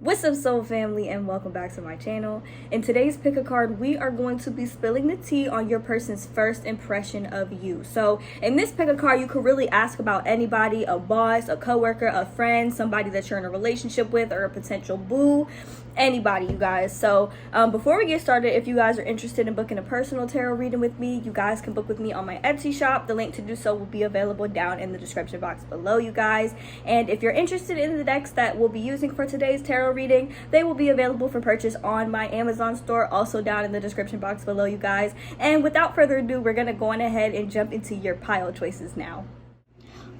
What's up, soul family, and welcome back to my channel. In today's pick a card, we are going to be spilling the tea on your person's first impression of you. So in this pick a card, you could really ask about anybody: a boss, a coworker, a friend, somebody that you're in a relationship with, or a potential boo. Anybody, you guys. So before we get started, if you guys are interested in booking a personal tarot reading with me, you guys can book with me on my Etsy shop. The link to do so will be available down in the description box below, you guys. And if you're interested in the decks that we'll be using for today's tarot reading, they will be available for purchase on my Amazon store, also down in the description box below, you guys. And without further ado, we're gonna go on ahead and jump into your pile choices now.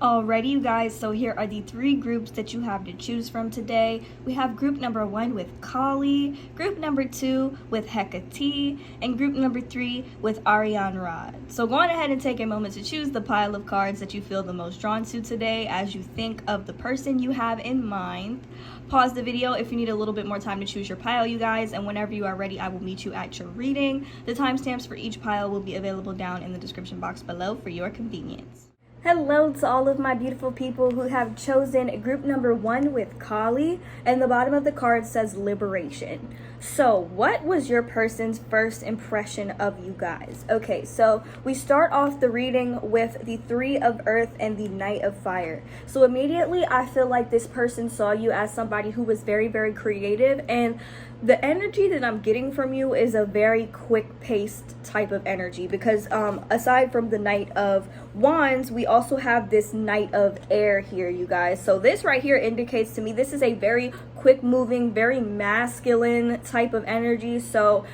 Alrighty, you guys, so here are the three groups that you have to choose from today. We have group number 1 with Kali, group number 2 with Hecate, and group number 3 with Ariane Rod. So go on ahead and take a moment to choose the pile of cards that you feel the most drawn to today as you think of the person you have in mind. Pause the video if you need a little bit more time to choose your pile, you guys, and whenever you are ready, I will meet you at your reading. The timestamps for each pile will be available down in the description box below for your convenience. Hello to all of my beautiful people who have chosen group number 1 with Kali, and the bottom of the card says liberation. So what was your person's first impression of you guys? Okay, so we start off the reading with the 3 of Earth and the Knight of Fire. So immediately I feel like this person saw you as somebody who was very, very creative, and the energy that I'm getting from you is a very quick-paced type of energy, because aside from the Knight of Wands, we also have this Knight of Air here, you guys. So this right here indicates to me this is a very quick-moving, very masculine type of energy. So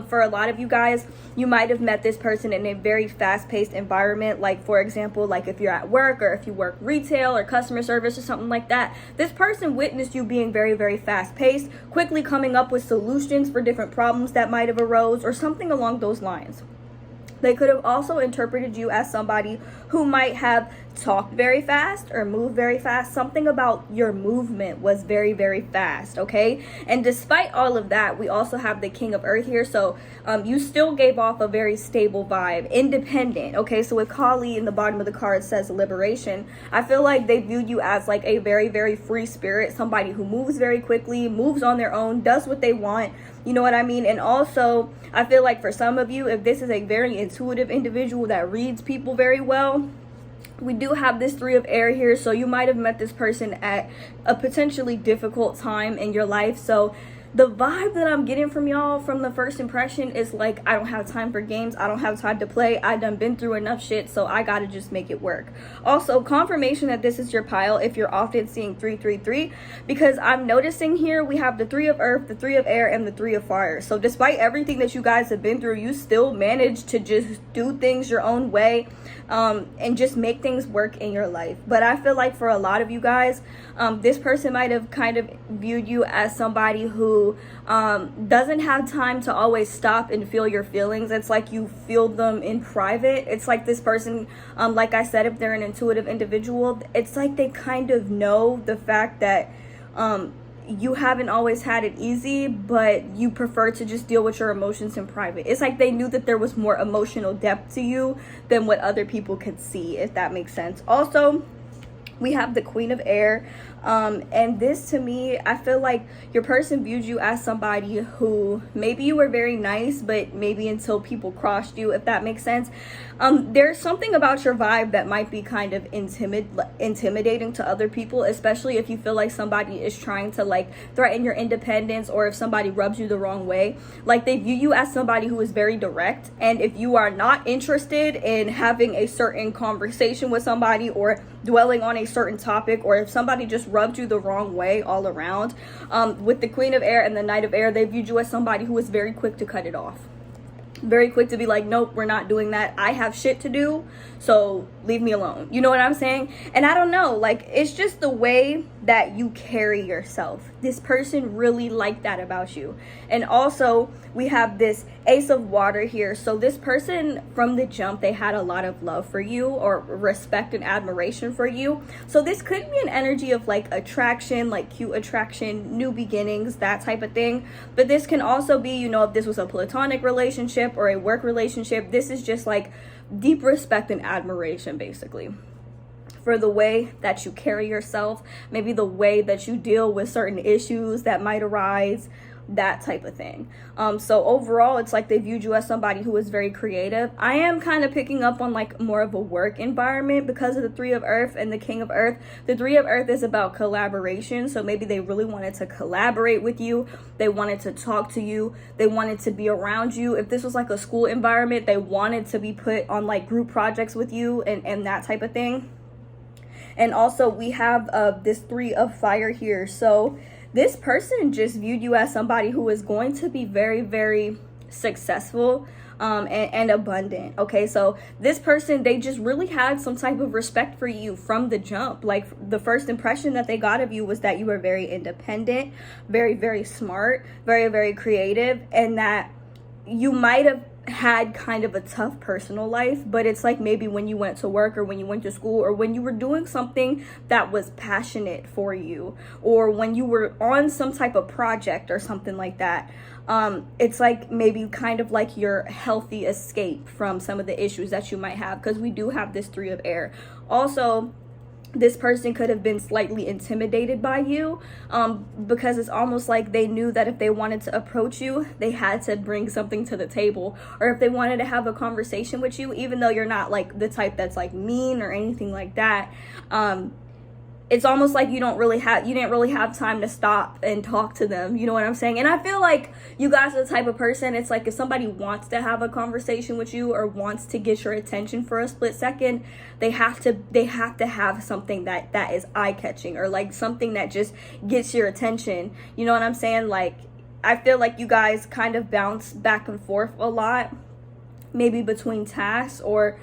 for a lot of you guys, you might have met this person in a very fast-paced environment, like for example, like if you're at work, or if you work retail or customer service or something like that. This person witnessed you being very, very fast-paced, quickly coming up with solutions for different problems that might have arose, or something along those lines. They could have also interpreted you as somebody who might have talked very fast or moved very fast. Something about your movement was very, very fast, okay? And despite all of that, we also have the King of Earth here. So you still gave off a very stable vibe, independent, okay? So with Kali in the bottom of the card says liberation, I feel like they viewed you as like a very, very free spirit, somebody who moves very quickly, moves on their own, does what they want. You know what I mean? And also, I feel like for some of you, if this is a very intuitive individual that reads people very well, we do have this 3 of Air here. So you might have met this person at a potentially difficult time in your life. So the vibe that I'm getting from y'all from the first impression is like, I don't have time for games. I don't have time to play. I done been through enough shit, so I gotta just make it work. Also, confirmation that this is your pile if you're often seeing 333, because I'm noticing here we have the 3 of Earth, the 3 of Air, and the 3 of Fire. So despite everything that you guys have been through, you still manage to just do things your own way, and just make things work in your life. But I feel like for a lot of you guys, this person might have kind of viewed you as somebody who doesn't have time to always stop and feel your feelings. It's like you feel them in private. It's like this person, like I said, if they're an intuitive individual, it's like they kind of know the fact that you haven't always had it easy, but you prefer to just deal with your emotions in private. It's like they knew that there was more emotional depth to you than what other people could see, if that makes sense. Also, we have the Queen of Air, and this to me, I feel like your person viewed you as somebody who maybe you were very nice, but maybe until people crossed you, if that makes sense. There's something about your vibe that might be kind of intimidating to other people, especially if you feel like somebody is trying to like threaten your independence, or if somebody rubs you the wrong way. Like they view you as somebody who is very direct, and if you are not interested in having a certain conversation with somebody or dwelling on a certain topic, or if somebody just rubbed you the wrong way all around, with the Queen of Air and the Knight of Air, they viewed you as somebody who was very quick to cut it off, very quick to be like, nope, we're not doing that. I have shit to do, so leave me alone. You know what I'm saying? And I don't know, like, it's just the way that you carry yourself. This person really liked that about you. And also, we have this Ace of Water here. So this person from the jump, they had a lot of love for you, or respect and admiration for you. So this could be an energy of like attraction, like cute attraction, new beginnings, that type of thing. But this can also be, you know, if this was a platonic relationship or a work relationship, this is just like deep respect and admiration, basically. for the way that you carry yourself, maybe the way that you deal with certain issues that might arise, that type of thing. So overall, it's like they viewed you as somebody who is very creative. I am kind of picking up on like more of a work environment because of the Three of Earth and the King of Earth. The Three of Earth is about collaboration, so maybe they really wanted to collaborate with you. They wanted to talk to you. They wanted to be around you. If this was like a school environment, they wanted to be put on like group projects with you and that type of thing. And also we have this Three of Fire here. So this person just viewed you as somebody who is going to be very, very successful and abundant. Okay, so this person, they just really had some type of respect for you from the jump. Like the first impression that they got of you was that you were very independent, very, very smart, very, very creative, and that you might have had kind of a tough personal life, but it's like maybe when you went to work or when you went to school or when you were doing something that was passionate for you, or when you were on some type of project or something like that, it's like maybe kind of like your healthy escape from some of the issues that you might have, because we do have this Three of Air. Also, this person could have been slightly intimidated by you, because it's almost like they knew that if they wanted to approach you, they had to bring something to the table, or if they wanted to have a conversation with you, even though you're not like the type that's like mean or anything like that, it's almost like you didn't really have time to stop and talk to them. You know what I'm saying? And I feel like you guys are the type of person, it's like if somebody wants to have a conversation with you or wants to get your attention for a split second, they have to have something that is eye-catching, or like something that just gets your attention. You know what I'm saying? Like, I feel like you guys kind of bounce back and forth a lot, maybe between tasks, or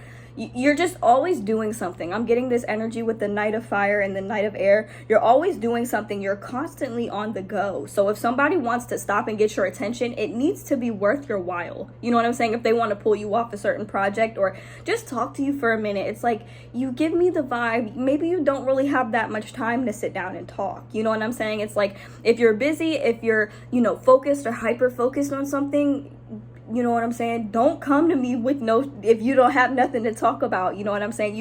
you're just always doing something. I'm getting this energy with the Knight of Fire and the Knight of Air. You're always doing something. You're constantly on the go. So if somebody wants to stop and get your attention, it needs to be worth your while. You know what I'm saying? If they want to pull you off a certain project or just talk to you for a minute, it's like, you give me the vibe. Maybe you don't really have that much time to sit down and talk. You know what I'm saying? It's like, if you're busy, if you're, focused or hyper focused on something, you know what I'm saying? Don't come to me with if you don't have nothing to talk about. You know what I'm saying?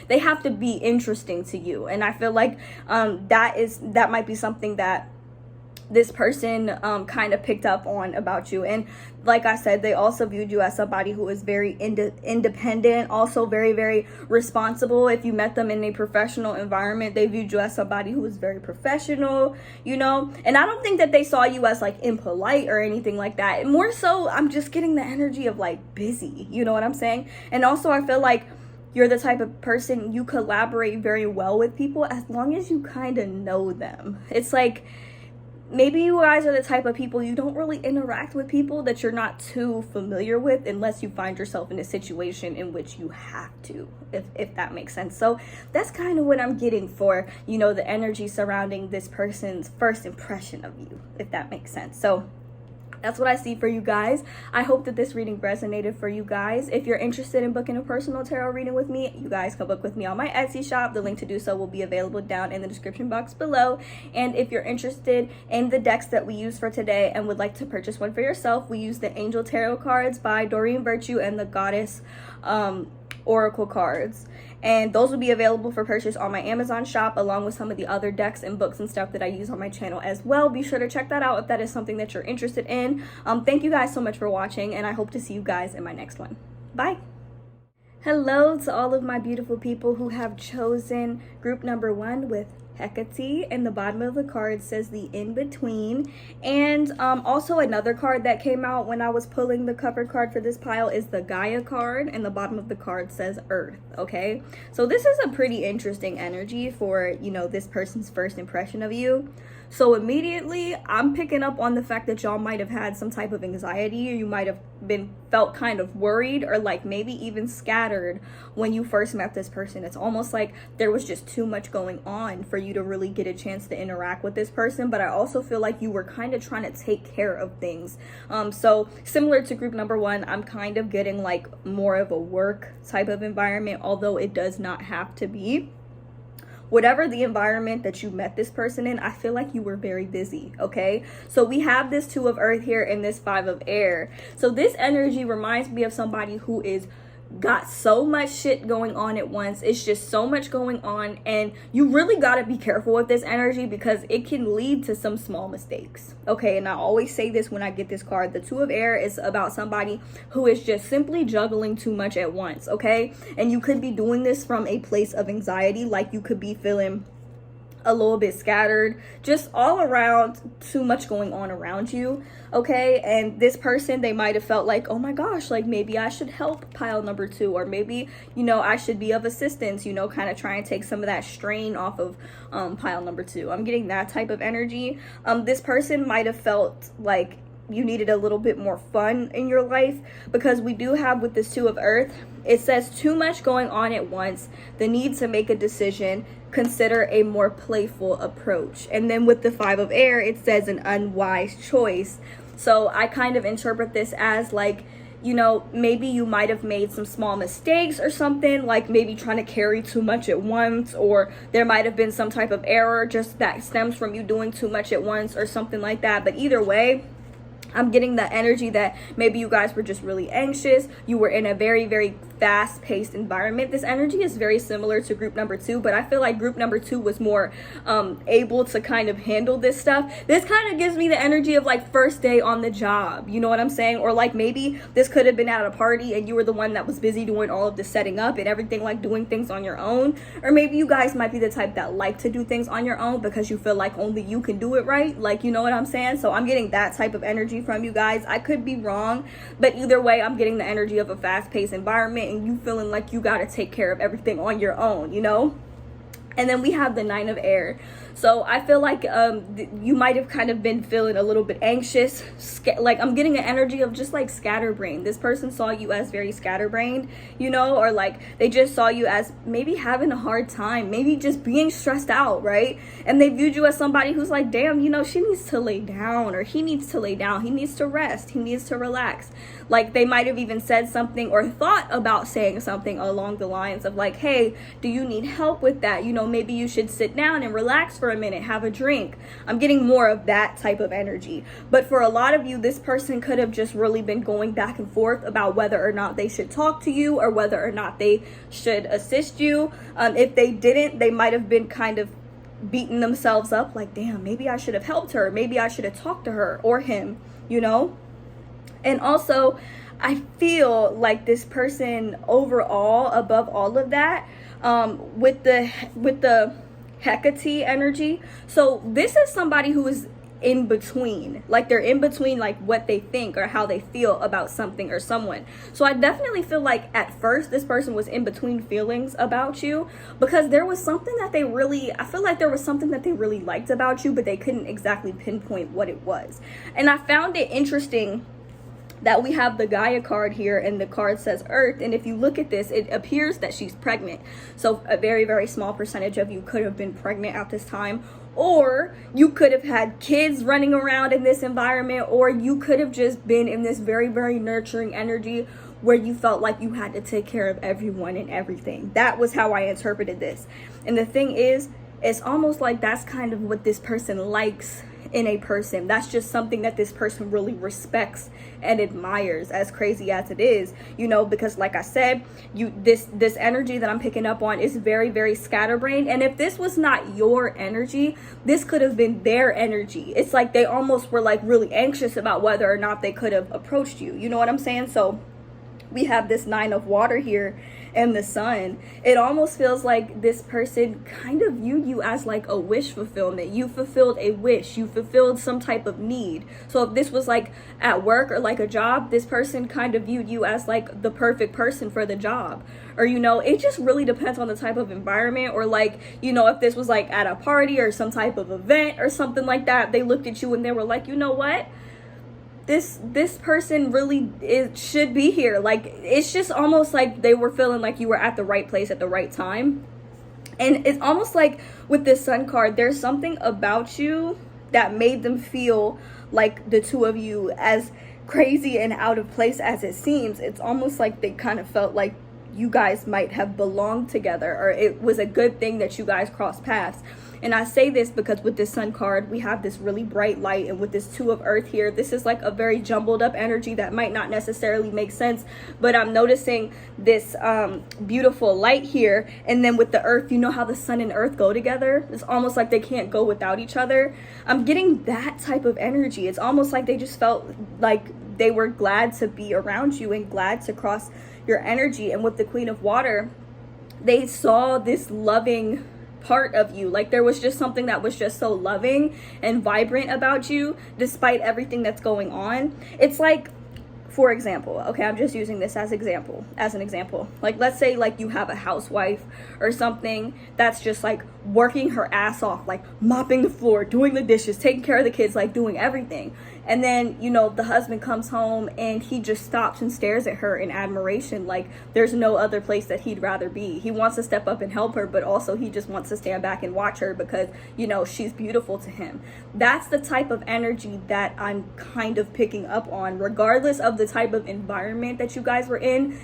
They have to be interesting to you. And I feel like that might be something that this person kind of picked up on about you. And like I said, they also viewed you as somebody who is very independent, also very, very responsible. If you met them in a professional environment, they viewed you as somebody who is very professional, and I don't think that they saw you as like impolite or anything like that. More so, I'm just getting the energy of like busy, you know what I'm saying? And also I feel like you're the type of person, you collaborate very well with people as long as you kind of know them. It's like, maybe you guys are the type of people, you don't really interact with people that you're not too familiar with unless you find yourself in a situation in which you have to, if that makes sense. So that's kind of what I'm getting for, the energy surrounding this person's first impression of you, if that makes sense. So that's what I see for you guys. I hope that this reading resonated for you guys. If you're interested in booking a personal tarot reading with me, you guys can book with me on my Etsy shop. The link to do so will be available down in the description box below. And if you're interested in the decks that we use for today and would like to purchase one for yourself, we use the Angel Tarot cards by Doreen Virtue and the Goddess Oracle cards. And those will be available for purchase on my Amazon shop, along with some of the other decks and books and stuff that I use on my channel as well. Be sure to check that out if that is something that you're interested in. Thank you guys so much for watching, and I hope to see you guys in my next one. Bye. Hello to all of my beautiful people who have chosen group number 1 with Hecate, and the bottom of the card says the in-between. And also another card that came out when I was pulling the cover card for this pile is the Gaia card, and the bottom of the card says Earth. Okay, so this is a pretty interesting energy for this person's first impression of you. So immediately I'm picking up on the fact that y'all might have had some type of anxiety, or you might have felt kind of worried, or like maybe even scattered when you first met this person. It's almost like there was just too much going on for you to really get a chance to interact with this person. But I also feel like you were kind of trying to take care of things. So similar to group number 1, I'm kind of getting like more of a work type of environment, although it does not have to be. Whatever the environment that you met this person in, I feel like you were very busy. Okay, so we have this 2 of Earth here and this 5 of Air. So this energy reminds me of somebody who is got so much shit going on at once. It's just so much going on, and you really got to be careful with this energy because it can lead to some small mistakes. Okay, and I always say this when I get this card. The Two of Air is about somebody who is just simply juggling too much at once, okay? And you could be doing this from a place of anxiety, like you could be feeling a little bit scattered, just all around, too much going on around you, okay? And this person, they might have felt like, oh my gosh, like maybe I should help pile number 2, or maybe, you know, I should be of assistance, you know, kind of try and take some of that strain off of pile number 2. I'm getting that type of energy. This person might have felt like you needed a little bit more fun in your life, because we do have, with this Two of Earth, it says too much going on at once, the need to make a decision, consider a more playful approach. And then with the Five of Air, it says an unwise choice. So I kind of interpret this as like, you know, maybe you might have made some small mistakes or something, like maybe trying to carry too much at once, or there might have been some type of error just that stems from you doing too much at once or something like that. But either way, I'm getting the energy that maybe you guys were just really anxious. You were in a very, very fast-paced environment. This energy is very similar to group number 2, but I feel like group number 2 was more able to kind of handle this stuff. This kind of gives me the energy of like first day on the job, you know what I'm saying? Or like maybe this could have been at a party and you were the one that was busy doing all of the setting up and everything, like doing things on your own. Or maybe you guys might be the type that like to do things on your own because you feel like only you can do it right, like, you know what I'm saying? So I'm getting that type of energy from you guys. I could be wrong, but either way, I'm getting the energy of a fast-paced environment and you feeling like you got to take care of everything on your own, you know? And then we have the Nine of Air. So I feel like you might have kind of been feeling a little bit anxious. Like I'm getting an energy of just like scatterbrained. This person saw you as very scatterbrained, you know, or like they just saw you as maybe having a hard time, maybe just being stressed out, right? And they viewed you as somebody who's like, damn, you know, she needs to lay down, or he needs to lay down. He needs to rest. He needs to relax. Like they might have even said something or thought about saying something along the lines of like, hey, do you need help with that? You know, maybe you should sit down and relax for a minute, have a drink. I'm getting more of that type of energy. But for a lot of you, this person could have just really been going back and forth about whether or not they should talk to you or whether or not they should assist you. If they didn't, they might have been kind of beating themselves up like, damn, maybe I should have helped her. Maybe I should have talked to her or him, you know? And also, I feel like this person overall, above all of that, with the Hecate energy. So this is somebody who is in between, like they're in between like what they think or how they feel about something or someone. So I definitely feel like at first this person was in between feelings about you, because there was something that I feel like there was something that they really liked about you, but they couldn't exactly pinpoint what it was. And I found it interesting that we have the Gaia card here and the card says Earth, and if you look at this, it appears that she's pregnant. So a very, very small percentage of you could have been pregnant at this time, or you could have had kids running around in this environment, or you could have just been in this very, very nurturing energy where you felt like you had to take care of everyone and everything. That was how I interpreted this. And the thing is, it's almost like that's kind of what this person likes in a person. That's just something that this person really respects and admires, as crazy as it is, you know, because like I said, this energy that I'm picking up on is very, very scatterbrained. And if this was not your energy, this could have been their energy. It's like they almost were like really anxious about whether or not they could have approached you, you know what I'm saying? So we have this Nine of Water here and the Sun. It almost feels like this person kind of viewed you as like a wish fulfillment. You fulfilled a wish, you fulfilled some type of need. So if this was like at work or like a job, this person kind of viewed you as like the perfect person for the job. Or, you know, it just really depends on the type of environment, or like, you know, if this was like at a party or some type of event or something like that, they looked at you and they were like, you know what? This person really should be here. Like, it's just almost like they were feeling like you were at the right place at the right time. And it's almost like with this Sun card, there's something about you that made them feel like the two of you, as crazy and out of place as it seems, it's almost like they kind of felt like you guys might have belonged together, or it was a good thing that you guys crossed paths. And I say this because with this Sun card, we have this really bright light, and with this Two of Earth here, this is like a very jumbled up energy that might not necessarily make sense, but I'm noticing this beautiful light here, and then with the Earth, you know how the Sun and Earth go together? It's almost like they can't go without each other. I'm getting that type of energy. It's almost like they just felt like they were glad to be around you and glad to cross your energy. And with the Queen of Water, they saw this loving part of you. Like there was just something that was just so loving and vibrant about you despite everything that's going on. It's like, for example, okay, I'm just using this as an example. Like let's say like you have a housewife or something that's just like working her ass off, like mopping the floor, doing the dishes, taking care of the kids, like doing everything. And then, you know, the husband comes home and he just stops and stares at her in admiration, like there's no other place that he'd rather be. He wants to step up and help her, but also he just wants to stand back and watch her because, you know, she's beautiful to him. That's the type of energy that I'm kind of picking up on, regardless of the type of environment that you guys were in.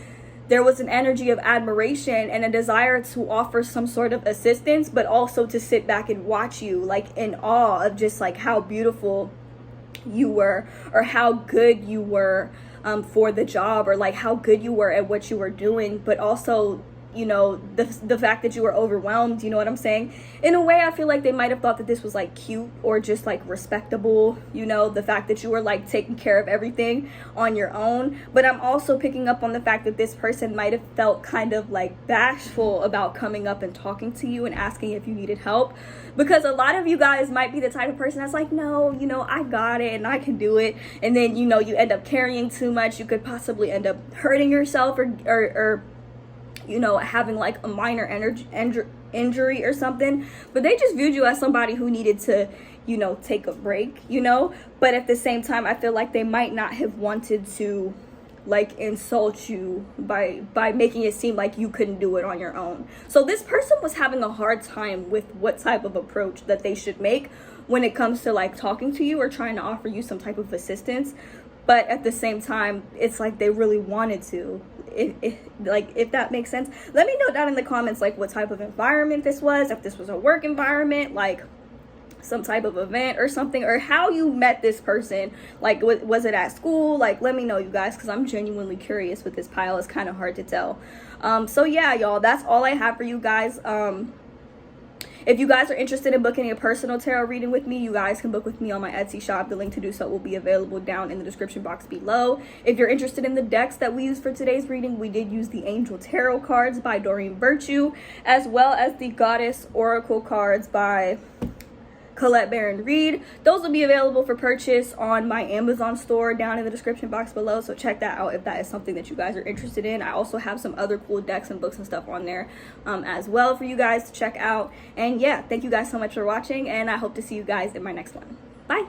There was an energy of admiration and a desire to offer some sort of assistance, but also to sit back and watch you, like in awe of just like how beautiful you were, or how good you were for the job, or like how good you were at what you were doing, but also, you know, the fact that you were overwhelmed. You know what I'm saying? In a way, I feel like they might have thought that this was like cute or just like respectable, you know, the fact that you were like taking care of everything on your own. But I'm also picking up on the fact that this person might have felt kind of like bashful about coming up and talking to you and asking if you needed help, because a lot of you guys might be the type of person that's like, no, you know, I got it and I can do it. And then, you know, you end up carrying too much. You could possibly end up hurting yourself, or you know, having like a minor injury or something. But they just viewed you as somebody who needed to, you know, take a break, you know. But at the same time, I feel like they might not have wanted to like insult you by making it seem like you couldn't do it on your own. So this person was having a hard time with what type of approach that they should make when it comes to like talking to you or trying to offer you some type of assistance. But at the same time, it's like they really wanted to. If that makes sense. Let me know down in the comments like what type of environment this was, if this was a work environment, like some type of event or something, or how you met this person. Like was it at school? Like let me know, you guys, because I'm genuinely curious with this pile. It's kind of hard to tell. So yeah, y'all, that's all I have for you guys. If you guys are interested in booking a personal tarot reading with me, you guys can book with me on my Etsy shop. The link to do so will be available down in the description box below. If you're interested in the decks that we used for today's reading, we did use the Angel Tarot cards by Doreen Virtue, as well as the Goddess Oracle cards by Colette Baron Reed. Those will be available for purchase on my Amazon store down in the description box below, so check that out if that is something that you guys are interested in. I also have some other cool decks and books and stuff on there as well for you guys to check out. And yeah, thank you guys so much for watching, and I hope to see you guys in my next one. Bye.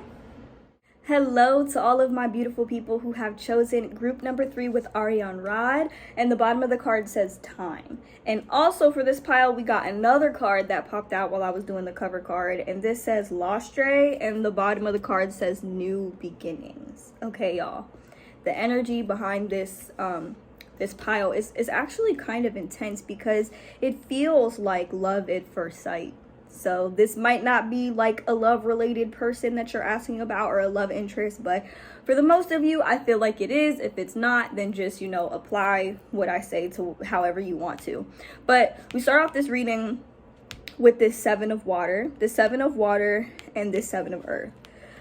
Hello to all of my beautiful people who have chosen group number 3 with Ariane Rod, and the bottom of the card says time. And also for this pile, we got another card that popped out while I was doing the cover card, and this says Lostre, and the bottom of the card says new beginnings. Okay, y'all, the energy behind this this pile is actually kind of intense, because it feels like love at first sight. So this might not be like a love related person that you're asking about, or a love interest, but for the most of you, I feel like it is. If it's not, then just, you know, apply what I say to however you want to. But we start off this reading with this 7 of water, the 7 of water, and this 7 of earth.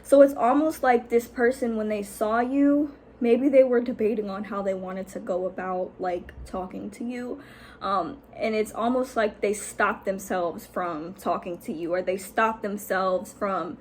So it's almost like this person, when they saw you, maybe they were debating on how they wanted to go about like talking to you. And it's almost like they stopped themselves from talking to you, or they stopped themselves from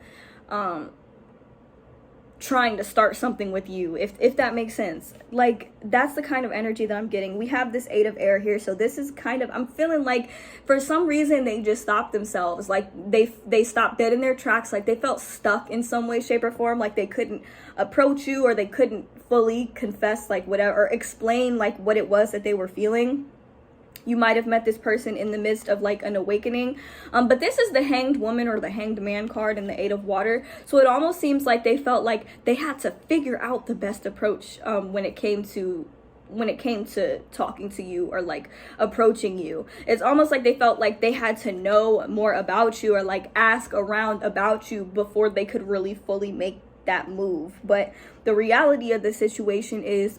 trying to start something with you, if that makes sense. Like that's the kind of energy that I'm getting. We have this 8 of air here, so this is kind of, I'm feeling like for some reason they just stopped themselves. Like they stopped dead in their tracks, like they felt stuck in some way, shape, or form, like they couldn't approach you, or they couldn't fully confess like whatever, or explain like what it was that they were feeling. You might have met this person in the midst of like an awakening, but this is the Hanged Woman or the Hanged Man card and the 8 of water. So it almost seems like they felt like they had to figure out the best approach when it came to when it came to talking to you or like approaching you. It's almost like they felt like they had to know more about you or like ask around about you before they could really fully make that move. But the reality of the situation is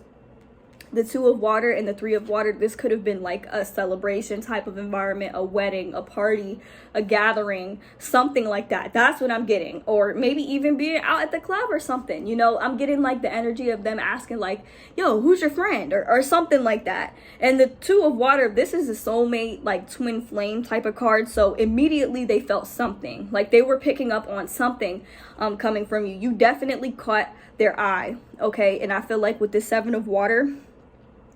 the Two of Water and the Three of Water, this could have been like a celebration type of environment, a wedding, a party, a gathering, something like that. That's what I'm getting. Or maybe even being out at the club or something. You know, I'm getting like the energy of them asking like, yo, who's your friend? Or something like that. And the Two of Water, this is a soulmate, like twin flame type of card. So immediately they felt something. Like they were picking up on something coming from you. You definitely caught their eye, okay? And I feel like with the Seven of Water,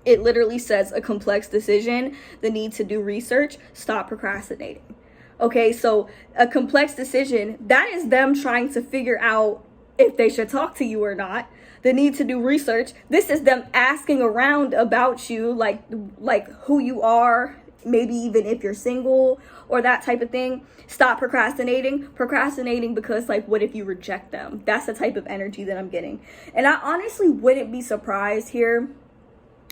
it literally says a complex decision, the need to do research, stop procrastinating. Okay, so a complex decision, that is them trying to figure out if they should talk to you or not. The need to do research, this is them asking around about you, like who you are, maybe even if you're single or that type of thing. Stop procrastinating because like, what if you reject them? That's the type of energy that I'm getting. And I honestly wouldn't be surprised here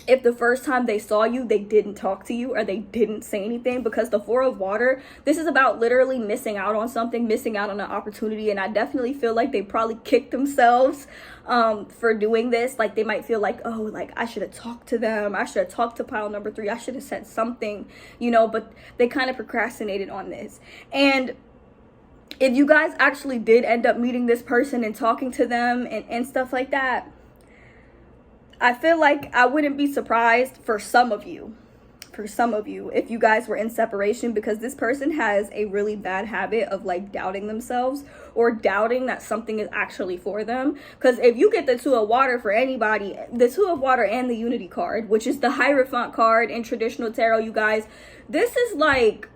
if the first time they saw you, they didn't talk to you or they didn't say anything, because the Four of Water, this is about literally missing out on something, missing out on an opportunity. And I definitely feel like they probably kicked themselves for doing this. Like they might feel like, oh, like I should have talked to them. I should have talked to pile number 3. I should have said something, you know, but they kind of procrastinated on this. And if you guys actually did end up meeting this person and talking to them and stuff like that, I feel like I wouldn't be surprised for some of you if you guys were in separation, because this person has a really bad habit of like doubting themselves or doubting that something is actually for them. Because if you get the Two of Water for anybody, the Two of Water and the Unity card, which is the Hierophant card in traditional tarot, you guys, this is like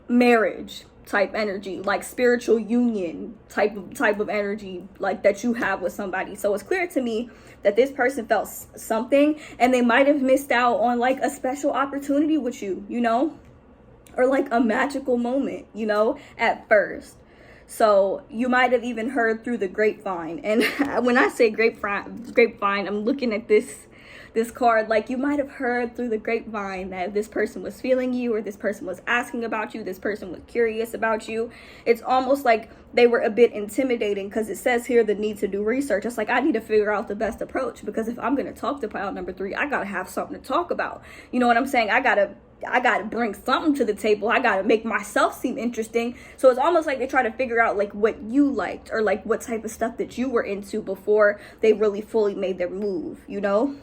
marriage type energy, like spiritual union type of energy, like that you have with somebody. So it's clear to me that this person felt something, and they might have missed out on like a special opportunity with you, you know, or like a magical moment, you know, at first. So you might have even heard through the grapevine. And when I say grapevine, I'm looking at this card, like you might have heard through the grapevine that this person was feeling you, or this person was asking about you, this person was curious about you. It's almost like they were a bit intimidating, because it says here the need to do research. It's like, I need to figure out the best approach, because if I'm going to talk to pile number 3, I got to have something to talk about. You know what I'm saying? I got to bring something to the table. I got to make myself seem interesting. So it's almost like they try to figure out like what you liked, or like what type of stuff that you were into before they really fully made their move, you know?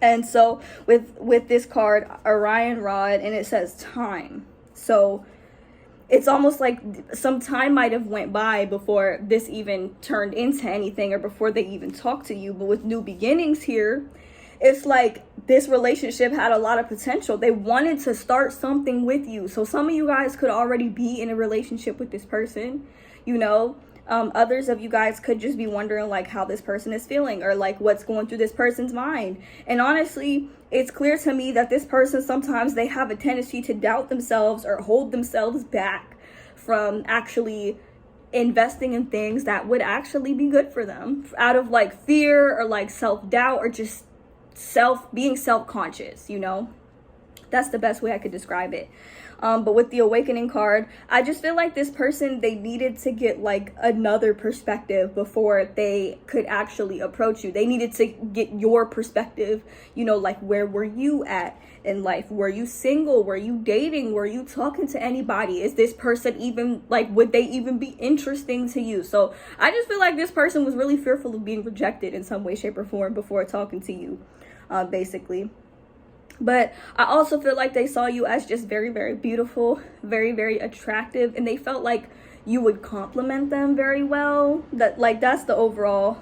And so with this card, Orion Rod, and it says time. So it's almost like some time might have went by before this even turned into anything, or before they even talked to you. But with new beginnings here, it's like this relationship had a lot of potential. They wanted to start something with you. So some of you guys could already be in a relationship with this person, you know. Others of you guys could just be wondering like how this person is feeling, or like what's going through this person's mind. And honestly, it's clear to me that this person, sometimes they have a tendency to doubt themselves or hold themselves back from actually investing in things that would actually be good for them, out of like fear or like self-doubt, or just being self-conscious, you know. That's the best way I could describe it. But with the Awakening card, I just feel like this person, they needed to get like another perspective before they could actually approach you. They needed to get your perspective, you know, like where were you at in life? Were you single? Were you dating? Were you talking to anybody? Is this person even like, would they even be interesting to you? So I just feel like this person was really fearful of being rejected in some way, shape, or form before talking to you, basically. But I also feel like they saw you as just very, very beautiful, very, very attractive, and they felt like you would compliment them very well. That's the overall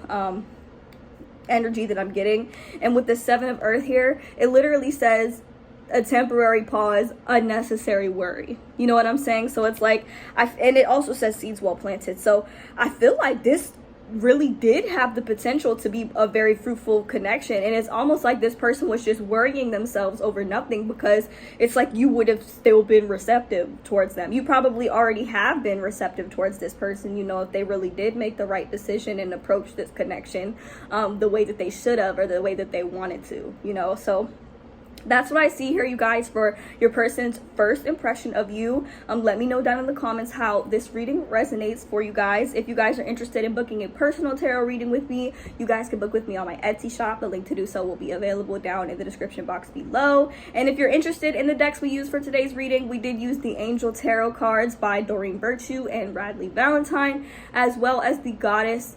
energy that I'm getting. And with the Seven of Earth here, it literally says a temporary pause, unnecessary worry. You know what I'm saying? So it's like, and it also says seeds well planted. So I feel like this really did have the potential to be a very fruitful connection. And it's almost like this person was just worrying themselves over nothing, because it's like you would have still been receptive towards them. You probably already have been receptive towards this person, you know, if they really did make the right decision and approach this connection the way that they should have, or the way that they wanted to, you know. So that's what I see here, you guys, for your person's first impression of you. Let me know down in the comments how this reading resonates for you guys. If you guys are interested in booking a personal tarot reading with me, you guys can book with me on my Etsy shop. The link to do so will be available down in the description box below. And if you're interested in the decks we used for today's reading, we did use the Angel Tarot cards by Doreen Virtue and Radley Valentine, as well as the Goddess,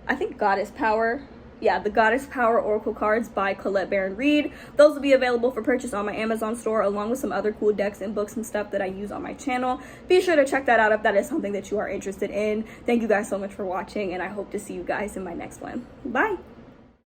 I think Goddess Power. Yeah, the Goddess Power Oracle cards by Colette Baron Reed. Those will be available for purchase on my Amazon store, along with some other cool decks and books and stuff that I use on my channel. Be sure to check that out if that is something that you are interested in. Thank you guys so much for watching, and I hope to see you guys in my next one. Bye!